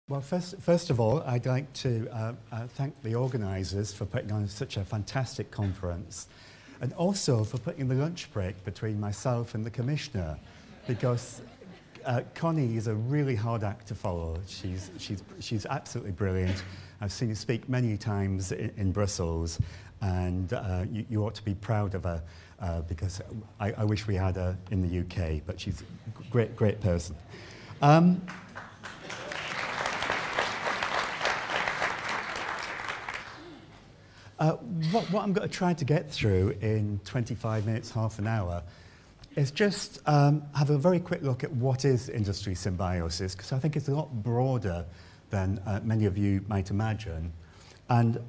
Well, first of all, I'd like to thank the organisers for putting on such a fantastic conference, and also for putting the lunch break between myself and the Commissioner, because Connie is a really hard act to follow. She's absolutely brilliant. I've seen her speak many times in Brussels, and you ought to be proud of her, because I wish we had her in the UK, but she's a great person. What I'm going to try to get through in 25 minutes, half an hour, is just have a very quick look at what is industry symbiosis, because I think it's a lot broader than many of you might imagine. And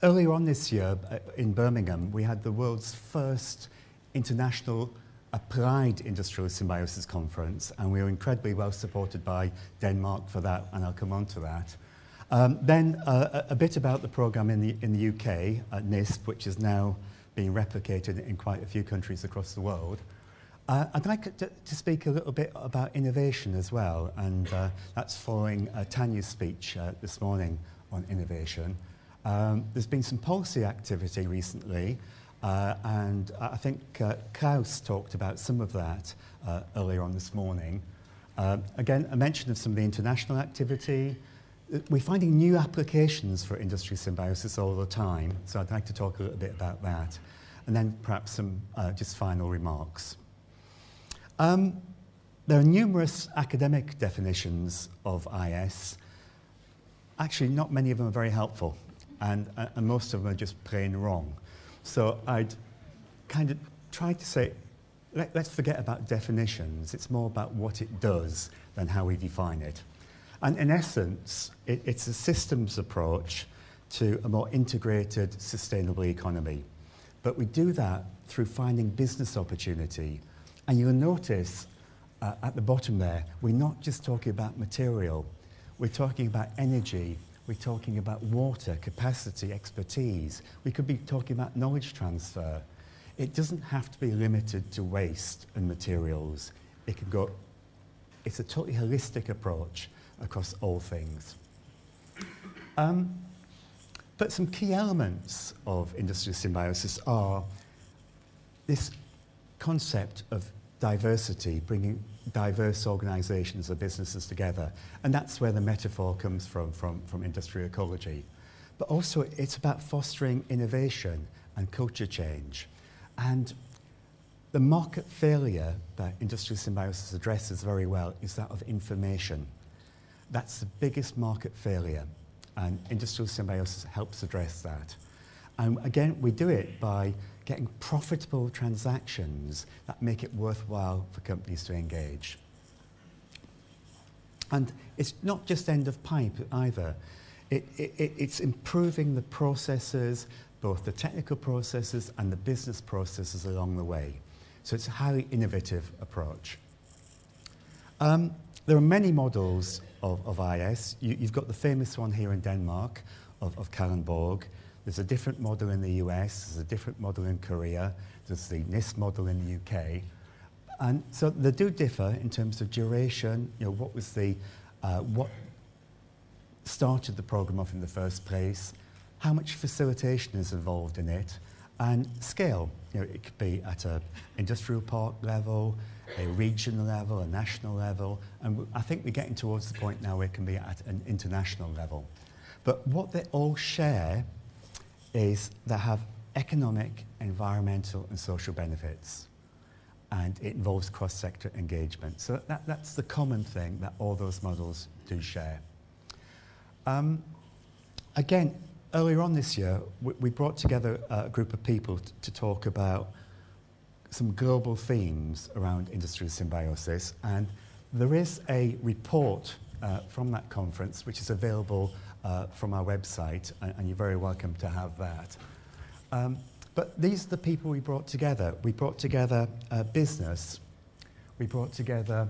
earlier on this year in Birmingham, we had the world's first international applied industrial symbiosis conference, and we were incredibly well supported by Denmark for that, and I'll come on to that. Then a bit about the programme in the UK, NISP, which is now being replicated in quite a few countries across the world. I'd like to speak a little bit about innovation as well, and that's following Tanya's speech this morning on innovation. There's been some policy activity recently, and I think Klaus talked about some of that earlier on this morning. Again, a mention of some of the international activity. We're finding new applications for industry symbiosis all the time, so I'd like to talk a little bit about that. And then perhaps some just final remarks. There are numerous academic definitions of IS. Actually, not many of them are very helpful, and most of them are just plain wrong. So I'd kind of try to say, let's forget about definitions. It's more about what it does than how we define it. And in essence, it's a systems approach to a more integrated, sustainable economy. But we do that through finding business opportunity. And you'll notice at the bottom there, we're not just talking about material. We're talking about energy. We're talking about water, capacity, expertise. We could be talking about knowledge transfer. It doesn't have to be limited to waste and materials. It can go, it's a totally holistic approach across all things. But some key elements of industry symbiosis are this concept of diversity, bringing diverse organisations or businesses together. And that's where the metaphor comes from industry ecology. But also it's about fostering innovation and culture change. And the market failure that industry symbiosis addresses very well is that of information. That's the biggest market failure, and industrial symbiosis helps address that. And again, we do it by getting profitable transactions that make it worthwhile for companies to engage. And it's not just end of pipe either. It's improving the processes, both the technical processes and the business processes along the way. So it's a highly innovative approach. There are many models of IS. You've got the famous one here in Denmark of Kalundborg. There's a different model in the US, there's a different model in Korea, there's the NISP model in the UK. And so they do differ in terms of duration, what was the, what started the program off in the first place, how much facilitation is involved in it, and scale. It could be at an industrial park level, a regional level, a national level, and I think we're getting towards the point now where it can be at an international level. But what they all share is they have economic, environmental and social benefits, and it involves cross-sector engagement. So that's the common thing that all those models do share. Again, earlier on this year, we brought together a group of people to talk about some global themes around industry symbiosis, and there is a report from that conference which is available from our website, and you're very welcome to have that. But these are the people we brought together. We brought together business, we brought together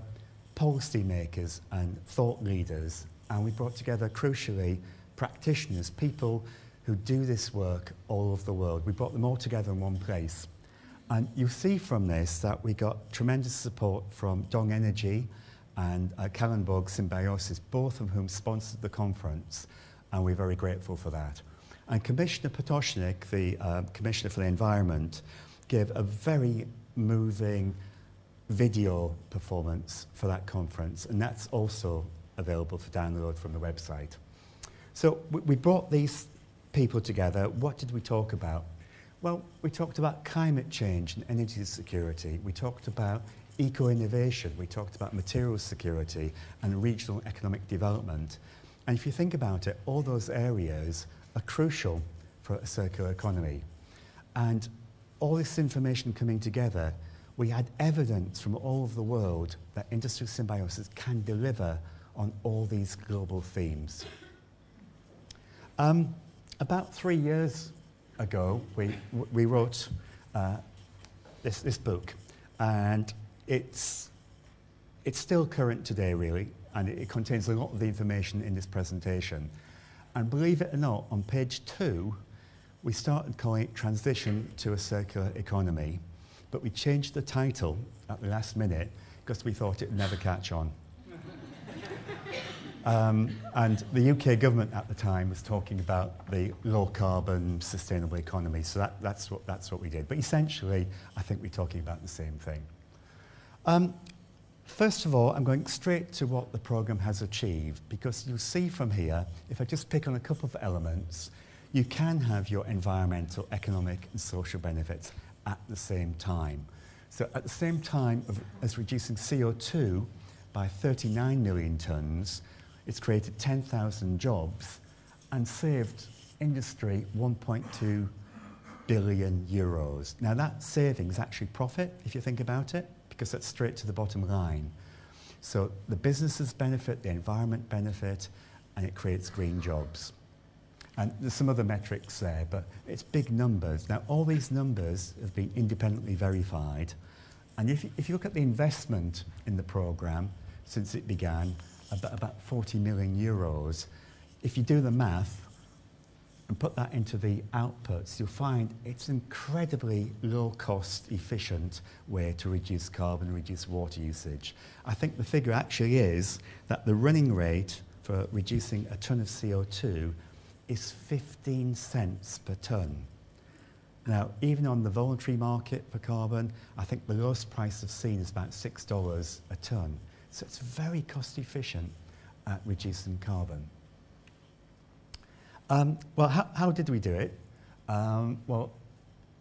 policymakers and thought leaders, and we brought together, crucially, practitioners, people who do this work all over the world. We brought them all together in one place. And you'll see from this that we got tremendous support from Dong Energy and Kallenborg Symbiosis, both of whom sponsored the conference, and we're very grateful for that. And Commissioner Potočnik, the Commissioner for the Environment, gave a very moving video performance for that conference, and that's also available for download from the website. So we brought these people together. What did we talk about? Well, we talked about climate change and energy security. We talked about eco-innovation. We talked about materials security and regional economic development. And if you think about it, all those areas are crucial for a circular economy. And all this information coming together, we had evidence from all over the world that industry symbiosis can deliver on all these global themes. About 3 years ago, we wrote this book, and it's still current today, really, and it contains a lot of the information in this presentation. And believe it or not, on page 2, we started calling it Transition to a Circular Economy, but we changed the title at the last minute because we thought it would never catch on. And the UK government at the time was talking about the low-carbon, sustainable economy, so that's what we did. But essentially, I think we're talking about the same thing. First of all, I'm going straight to what the programme has achieved, because you'll see from here, if I just pick on a couple of elements, you can have your environmental, economic and social benefits at the same time. So at the same time as reducing CO2 by 39 million tonnes, it's created 10,000 jobs and saved industry 1.2 billion euros. Now that saving is actually profit, if you think about it, because that's straight to the bottom line. So the businesses benefit, the environment benefit, and it creates green jobs. And there's some other metrics there, but it's big numbers. Now, all these numbers have been independently verified. And if you look at the investment in the programme since it began, about 40 million euros, if you do the math and put that into the outputs, you'll find it's an incredibly low-cost, efficient way to reduce carbon, reduce water usage. I think the figure actually is that the running rate for reducing a tonne of CO2 is 15 cents per tonne. Now, even on the voluntary market for carbon, I think the lowest price I've seen is about $6 a tonne. So it's very cost efficient at reducing carbon. Well, how did we do it? Well,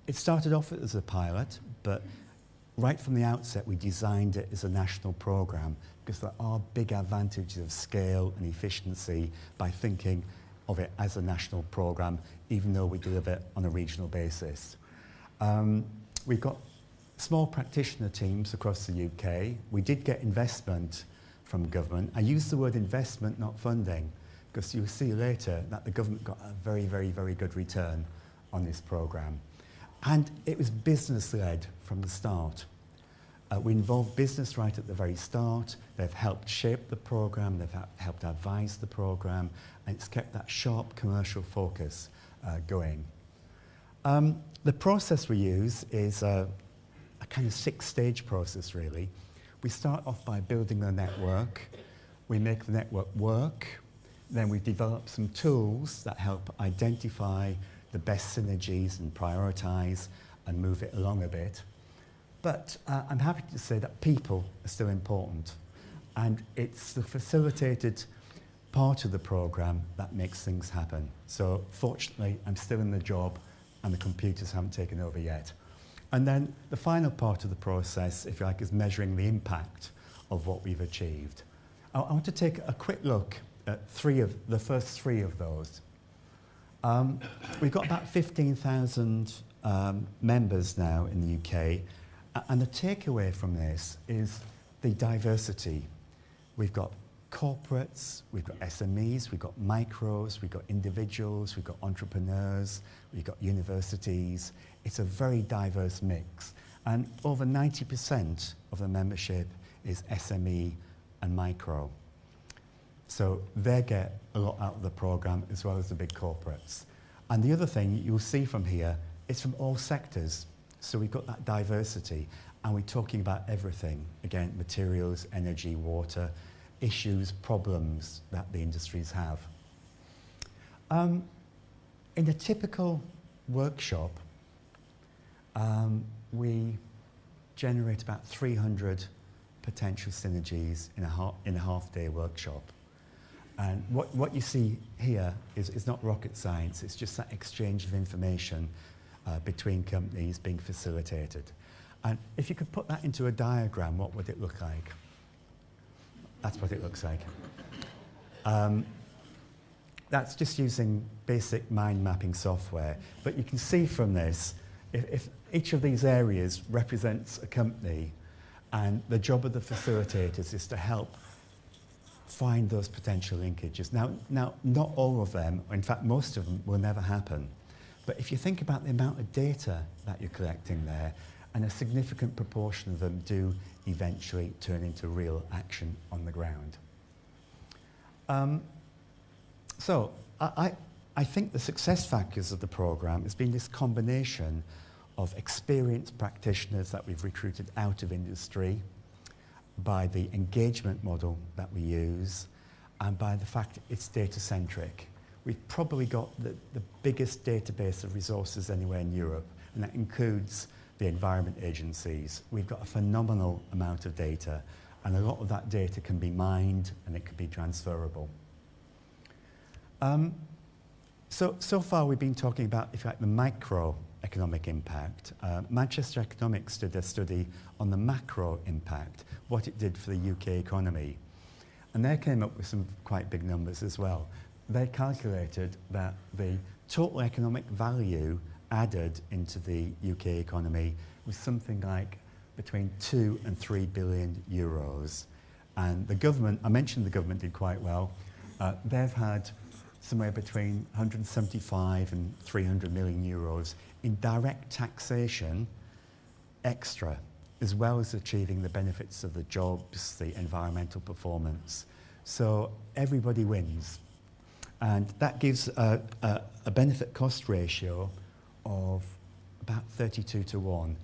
it started off as a pilot, but right from the outset we designed it as a national programme because there are big advantages of scale and efficiency by thinking of it as a national programme, even though we deliver it on a regional basis. We've got small practitioner teams across the UK. We did get investment from government. I use the word investment, not funding, because you'll see later that the government got a very, very, very good return on this programme. And it was business-led from the start. We involved business right at the very start. They've helped shape the programme, they've helped advise the programme, and it's kept that sharp commercial focus going. The process we use is a kind of 6-stage process, really. We start off by building the network. We make the network work. Then we develop some tools that help identify the best synergies and prioritise and move it along a bit. But I'm happy to say that people are still important. And it's the facilitated part of the programme that makes things happen. So fortunately, I'm still in the job and the computers haven't taken over yet. And then the final part of the process, if you like, is measuring the impact of what we've achieved. I want to take a quick look at the first three of those. We've got about 15,000 members now in the UK, and the takeaway from this is the diversity. We've got corporates, we've got SMEs, we've got micros, we've got individuals, we've got entrepreneurs, we've got universities. It's a very diverse mix. And over 90% of the membership is SME and micro. So they get a lot out of the programme as well as the big corporates. And the other thing you'll see from here is from all sectors. So we've got that diversity. and we're talking about everything. Again, materials, energy, water, issues, problems that the industries have. In a typical workshop, we generate about 300 potential synergies in a half-day workshop. And what you see here is not rocket science, it's just that exchange of information between companies being facilitated. And if you could put that into a diagram, what would it look like? That's what it looks like. That's just using basic mind mapping software. But you can see from this, if each of these areas represents a company, and the job of the facilitators is to help find those potential linkages. Now, not all of them, or in fact most of them, will never happen. But if you think about the amount of data that you're collecting there, and a significant proportion of them do eventually turn into real action on the ground. So I think the success factors of the programme has been this combination of experienced practitioners that we've recruited out of industry, by the engagement model that we use, and by the fact it's data-centric. We've probably got the biggest database of resources anywhere in Europe, and that includes the environment agencies. We've got a phenomenal amount of data, and a lot of that data can be mined and it can be transferable. So far we've been talking about, if you like, the microeconomic impact. Manchester Economics did a study on the macro impact, what it did for the UK economy. And they came up with some quite big numbers as well. They calculated that the total economic value added into the UK economy was something like between 2 and 3 billion euros. And the government, I mentioned the government did quite well. They've had somewhere between 175 and 300 million euros in direct taxation extra, as well as achieving the benefits of the jobs, the environmental performance. So everybody wins. And that gives a benefit cost ratio of about 32 to 1.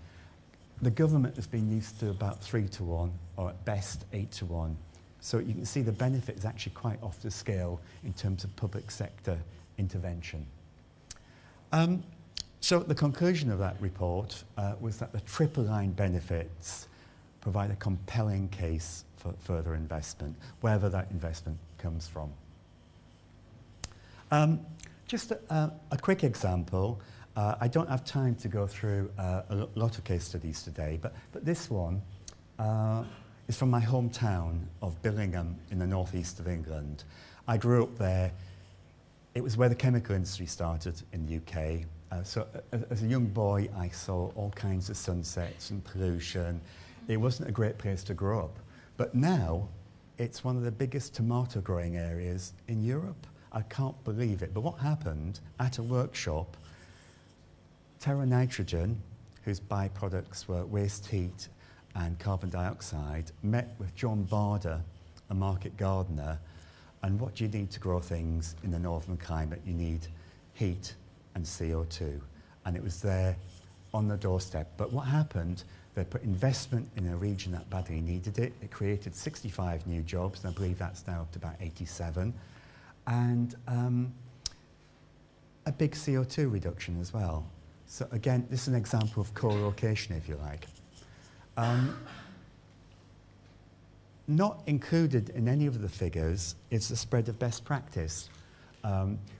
The government has been used to about 3 to 1, or at best 8 to 1. So you can see the benefit is actually quite off the scale in terms of public sector intervention. So the conclusion of that report was that the triple line benefits provide a compelling case for further investment, wherever that investment comes from. Just a quick example. I don't have time to go through a lot of case studies today, but this one is from my hometown of Billingham in the northeast of England. I grew up there. It was where the chemical industry started in the UK. So as a young boy, I saw all kinds of sunsets and pollution. It wasn't a great place to grow up. But now, it's one of the biggest tomato growing areas in Europe. I can't believe it. But what happened at a workshop, Terra Nitrogen, whose byproducts were waste heat and carbon dioxide, met with John Barder, a market gardener, and what do you need to grow things in the northern climate? You need heat and CO2. And it was there on the doorstep. But what happened, they put investment in a region that badly needed it. It created 65 new jobs, and I believe that's now up to about 87. And a big CO2 reduction as well. So again, this is an example of co-location, if you like. Not included in any of the figures is the spread of best practice.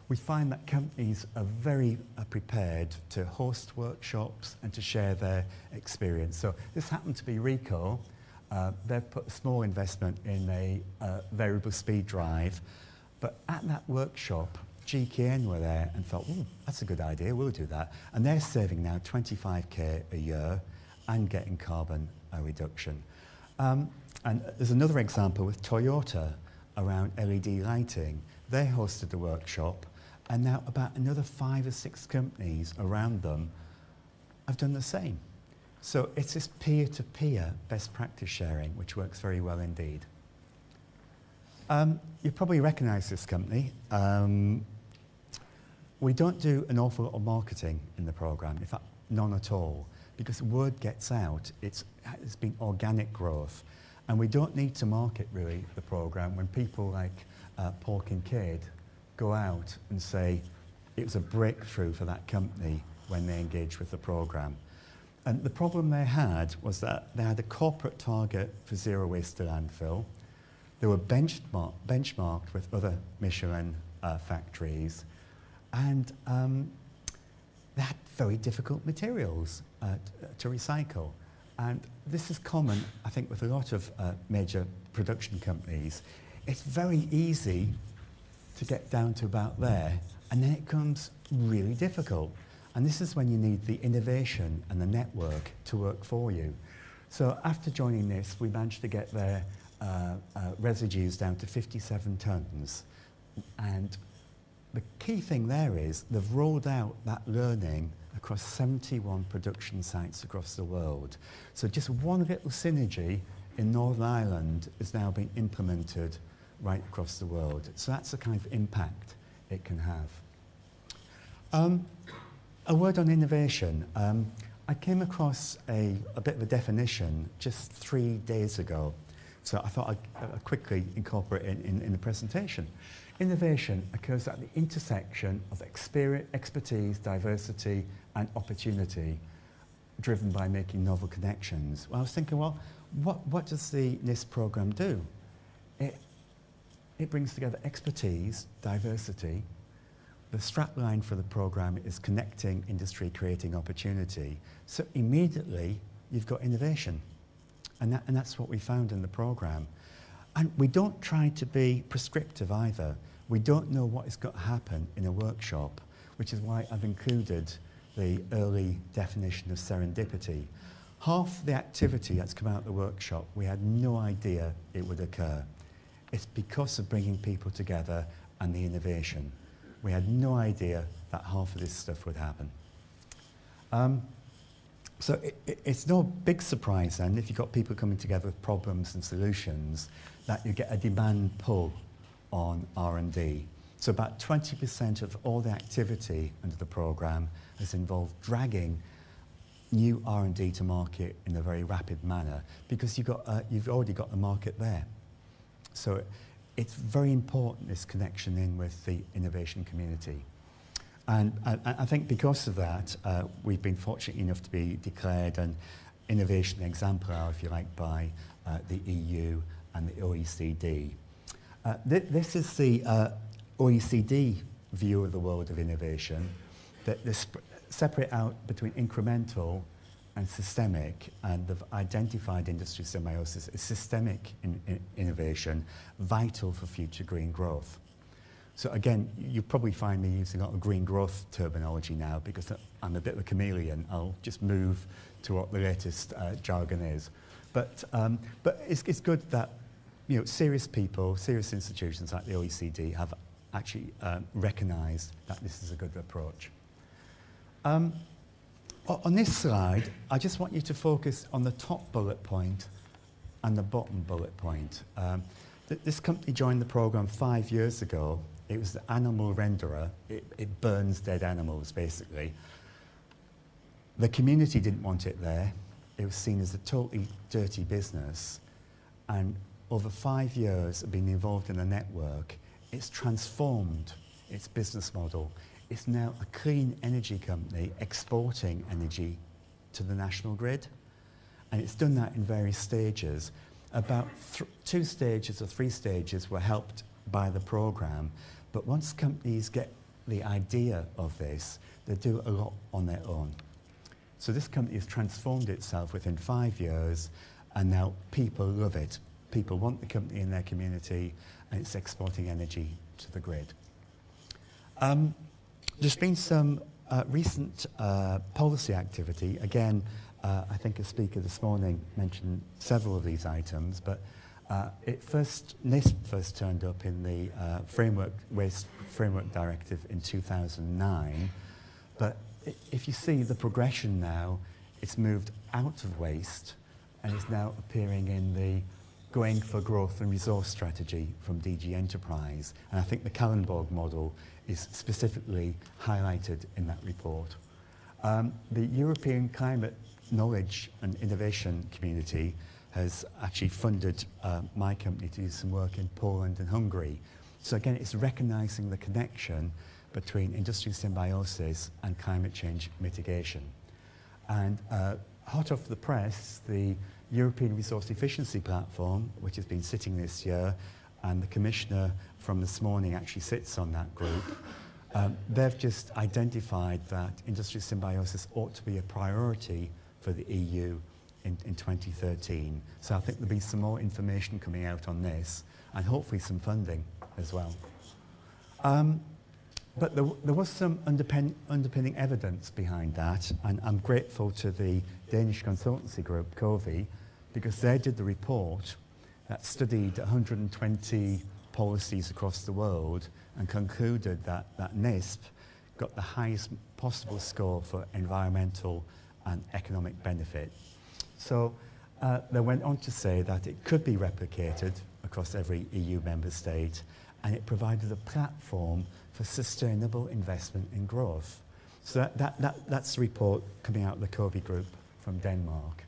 We find that companies are very prepared to host workshops and to share their experience. So this happened to be Rico. They've put a small investment in a variable speed drive, but at that workshop, GKN were there and thought, oh, that's a good idea, we'll do that. And they're saving now 25k a year and getting carbon reduction. And there's another example with Toyota around LED lighting. They hosted the workshop, and now about another 5 or 6 companies around them have done the same. So it's this peer-to-peer best practice sharing, which works very well indeed. You probably recognise this company. We don't do an awful lot of marketing in the programme, in fact, none at all. because word gets out. It's been organic growth. And we don't need to market, really, the programme when people like Paul Kincaid go out and say it was a breakthrough for that company when they engaged with the programme. And the problem they had was that they had a corporate target for zero waste to landfill. They were benchmarked with other Michelin factories, and they had very difficult materials to recycle. And this is common, I think, with a lot of major production companies. It's very easy to get down to about there, and then it becomes really difficult. And this is when you need the innovation and the network to work for you. So after joining this, we managed to get their residues down to 57 tonnes. And the key thing there is they've rolled out that learning across 71 production sites across the world. So just one little synergy in Northern Ireland is now being implemented right across the world. So that's the kind of impact it can have. A word on innovation. I came across a bit of a definition just 3 days ago. So I thought I'd quickly incorporate it in the presentation. Innovation occurs at the intersection of experience, expertise, diversity, and opportunity, driven by making novel connections. Well, I was thinking, well, what does the NIST programme do? It brings together expertise, diversity. The strapline for the programme is connecting industry, creating opportunity. So immediately, you've got innovation. And that's what we found in the programme. And we don't try to be prescriptive either. We don't know what is going to happen in a workshop, which is why I've included the early definition of serendipity. Half the activity that's come out of the workshop, we had no idea it would occur. It's because of bringing people together and the innovation. We had no idea that half of this stuff would happen. So it's no big surprise then, if you've got people coming together with problems and solutions, that you get a demand pull on R&D. So about 20% of all the activity under the programme has involved dragging new R&D to market in a very rapid manner, because you've already got the market there. So it's very important, this connection in with the innovation community. And I think because of that, we've been fortunate enough to be declared an innovation exemplar, if you like, by the EU and the OECD. This is the OECD view of the world of innovation, that they separate out between incremental and systemic, and they've identified industry symbiosis as systemic innovation, vital for future green growth. So again, you probably find me using a lot of green growth terminology now, because I'm a bit of a chameleon. I'll just move to what the latest jargon is. But it's good that serious people, serious institutions like the OECD have actually recognised that this is a good approach. On this slide, I just want you to focus on the top bullet point and the bottom bullet point. This company joined the programme 5 years ago. It was the animal renderer. It burns dead animals, basically. The community didn't want it there. It was seen as a totally dirty business. And over 5 years of being involved in a network, it's transformed its business model. It's now a clean energy company exporting energy to the national grid. And it's done that in various stages. About 2 stages or 3 stages were helped by the programme. But once companies get the idea of this, they do a lot on their own. So this company has transformed itself within 5 years, and now people love it. People want the company in their community, and it's exporting energy to the grid. There's been some recent policy activity. Again, I think a speaker this morning mentioned several of these items, but NIST first turned up in the Waste Framework Directive in 2009. But if you see the progression now, it's moved out of waste and is now appearing in the Going for Growth and Resource Strategy from DG Enterprise. And I think the Kallenborg model is specifically highlighted in that report. The European Climate knowledge and innovation community has actually funded my company to do some work in Poland and Hungary. So again, it's recognizing the connection between industry symbiosis and climate change mitigation. And hot off the press, the European Resource Efficiency Platform, which has been sitting this year, and the commissioner from this morning actually sits on that group, they've just identified that industry symbiosis ought to be a priority for the EU in 2013. So I think there'll be some more information coming out on this, and hopefully some funding as well. But there was some underpinning evidence behind that, and I'm grateful to the Danish consultancy group, COVI, because they did the report that studied 120 policies across the world and concluded that NISP got the highest possible score for environmental and economic benefit. So they went on to say that it could be replicated across every EU member state, and it provided a platform for sustainable investment in growth. So that's the report coming out of the COVI group from Denmark.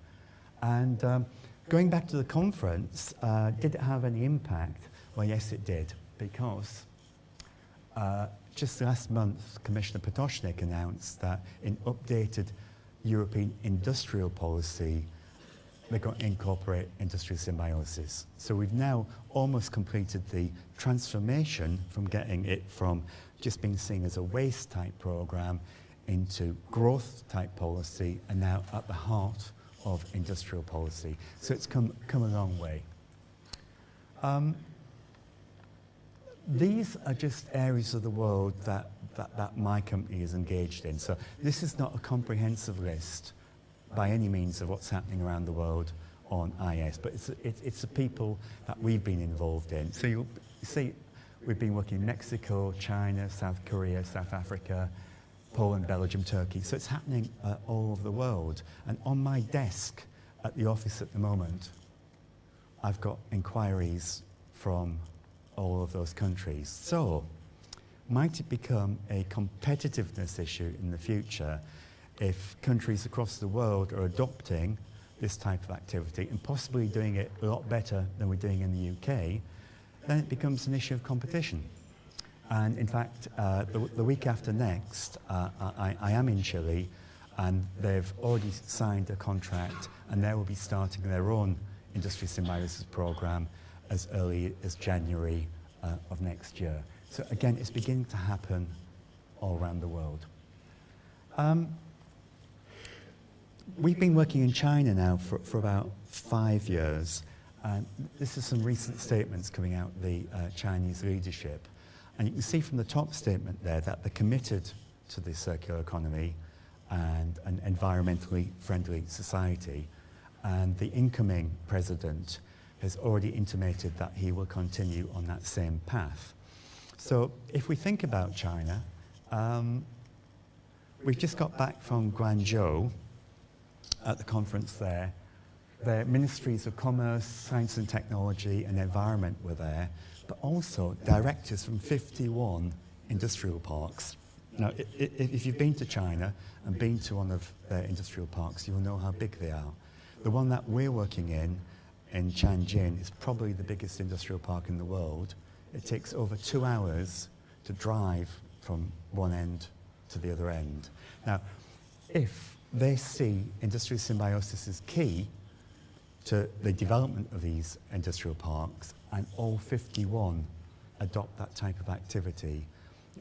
And going back to the conference, did it have any impact? Well, yes, it did, because just last month, Commissioner Potočnik announced that in updated European industrial policy, they're going to incorporate industry symbiosis. So we've now almost completed the transformation from getting it from just being seen as a waste type program into growth type policy, and now at the heart of industrial policy. So it's come a long way. These are just areas of the world that my company is engaged in. So this is not a comprehensive list by any means of what's happening around the world on IS, but it's the people that we've been involved in. So you'll see we've been working in Mexico, China, South Korea, South Africa, Poland, Belgium, Turkey. So it's happening all over the world. And on my desk at the office at the moment, I've got inquiries from all of those countries. So might it become a competitiveness issue in the future if countries across the world are adopting this type of activity and possibly doing it a lot better than we're doing in the UK, then it becomes an issue of competition. And in fact, the week after next, I am in Chile, and they've already signed a contract, and they will be starting their own industry symbiosis program as early as January of next year. So again, it's beginning to happen all around the world. We've been working in China now for about 5 years, and this is some recent statements coming out of the Chinese leadership. And you can see from the top statement there that they're committed to the circular economy and an environmentally friendly society. And the incoming president has already intimated that he will continue on that same path. So if we think about China, we've just got back from Guangzhou at the conference there. Their ministries of commerce, science and technology and environment were there, but also directors from 51 industrial parks. Now, if you've been to China and been to one of their industrial parks, you'll know how big they are. The one that we're working in Tianjin, is probably the biggest industrial park in the world. It takes over 2 hours to drive from one end to the other end. Now, if they see industry symbiosis as key to the development of these industrial parks, and all 51 adopt that type of activity,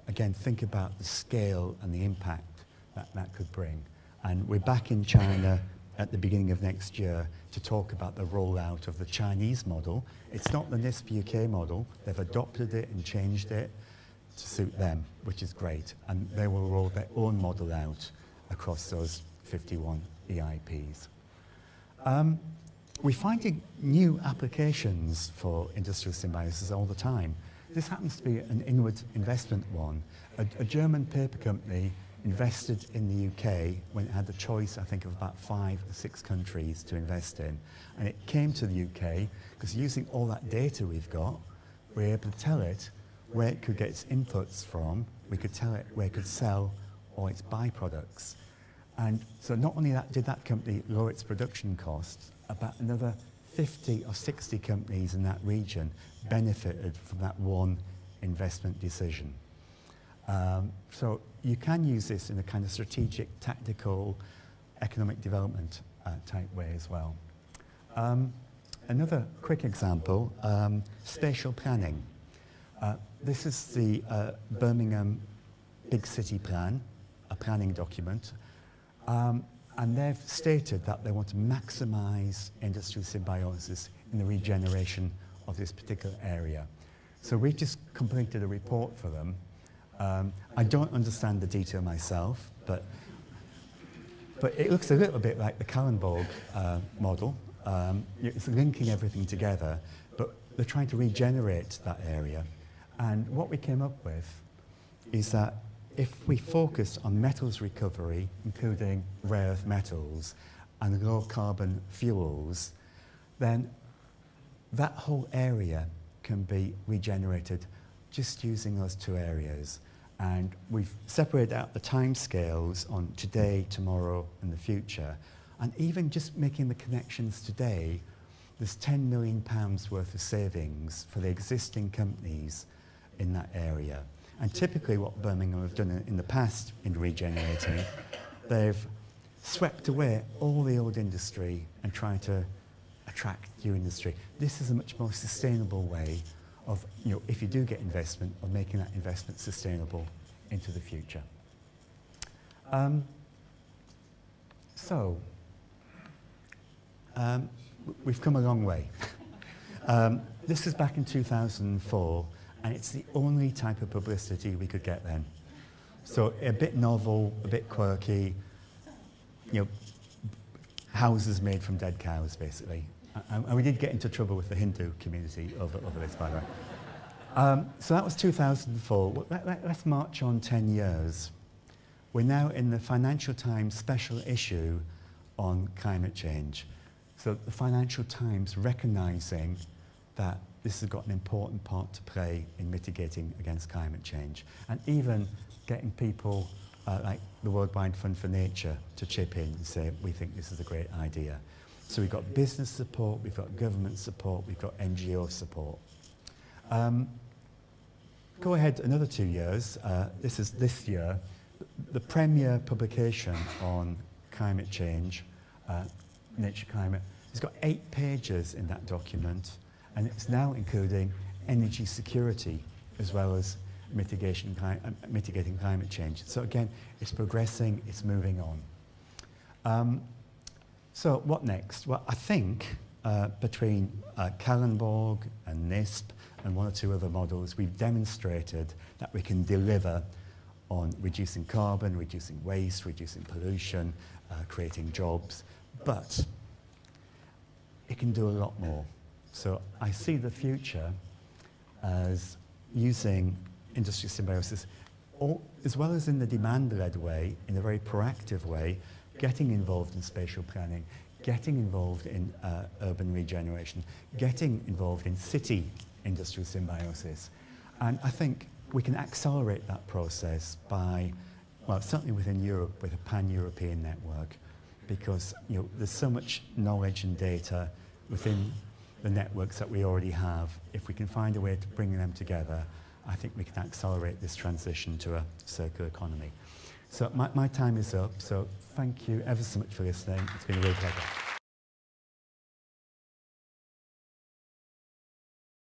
again, think about the scale and the impact that could bring. And we're back in China at the beginning of next year to talk about the rollout of the Chinese model. It's not the NISP UK model. They've adopted it and changed it to suit them, which is great. And they will roll their own model out across those 51 EIPs. We're finding new applications for industrial symbiosis all the time. This happens to be an inward investment one. A German paper company invested in the UK when it had the choice, I think, of about 5 or 6 countries to invest in. And it came to the UK because using all that data we've got, we're able to tell it where it could get its inputs from, we could tell it where it could sell all its byproducts. And so not only that did that company lower its production costs, about another 50 or 60 companies in that region benefited from that one investment decision. So you can use this in a kind of strategic, tactical, economic development type way as well. Another quick example, spatial planning. This is the Birmingham Big City Plan, a planning document. And they've stated that they want to maximise industry symbiosis in the regeneration of this particular area. So we just completed a report for them. I don't understand the detail myself, but it looks a little bit like the Kallenborg model. It's linking everything together, but they're trying to regenerate that area. And what we came up with is that if we focus on metals recovery, including rare earth metals and low carbon fuels, then that whole area can be regenerated just using those two areas. And we've separated out the timescales on today, tomorrow, and the future. And even just making the connections today, there's £10 million worth of savings for the existing companies in that area. And typically what Birmingham have done in the past in regenerating, they've swept away all the old industry and tried to attract new industry. This is a much more sustainable way of, if you do get investment, of making that investment sustainable into the future. We've come a long way. This is back in 2004, and it's the only type of publicity we could get then. So a bit novel, a bit quirky, houses made from dead cows, basically. And we did get into trouble with the Hindu community over this, by the way. So that was 2004. Let's march on 10 years. We're now in the Financial Times special issue on climate change. So the Financial Times recognising that this has got an important part to play in mitigating against climate change, and even getting people like the World Wide Fund for Nature to chip in and say, we think this is a great idea. So we've got business support, we've got government support, we've got NGO support. Go ahead another 2 years. This is this year. The premier publication on climate change, Nature Climate, it's got 8 pages in that document, and it's now including energy security as well as mitigating climate change. So again, it's progressing, it's moving on. So what next? Well, I think between Kallenborg and NISP and 1 or 2 other models, we've demonstrated that we can deliver on reducing carbon, reducing waste, reducing pollution, creating jobs, but it can do a lot more. So I see the future as using industry symbiosis, as well as in the demand-led way, in a very proactive way, getting involved in spatial planning, getting involved in urban regeneration, getting involved in city industry symbiosis. And I think we can accelerate that process by, well, certainly within Europe, with a pan-European network, because there's so much knowledge and data within the networks that we already have. If we can find a way to bring them together, I think we can accelerate this transition to a circular economy. So my time is up, so thank you ever so much for listening. It's been a real pleasure.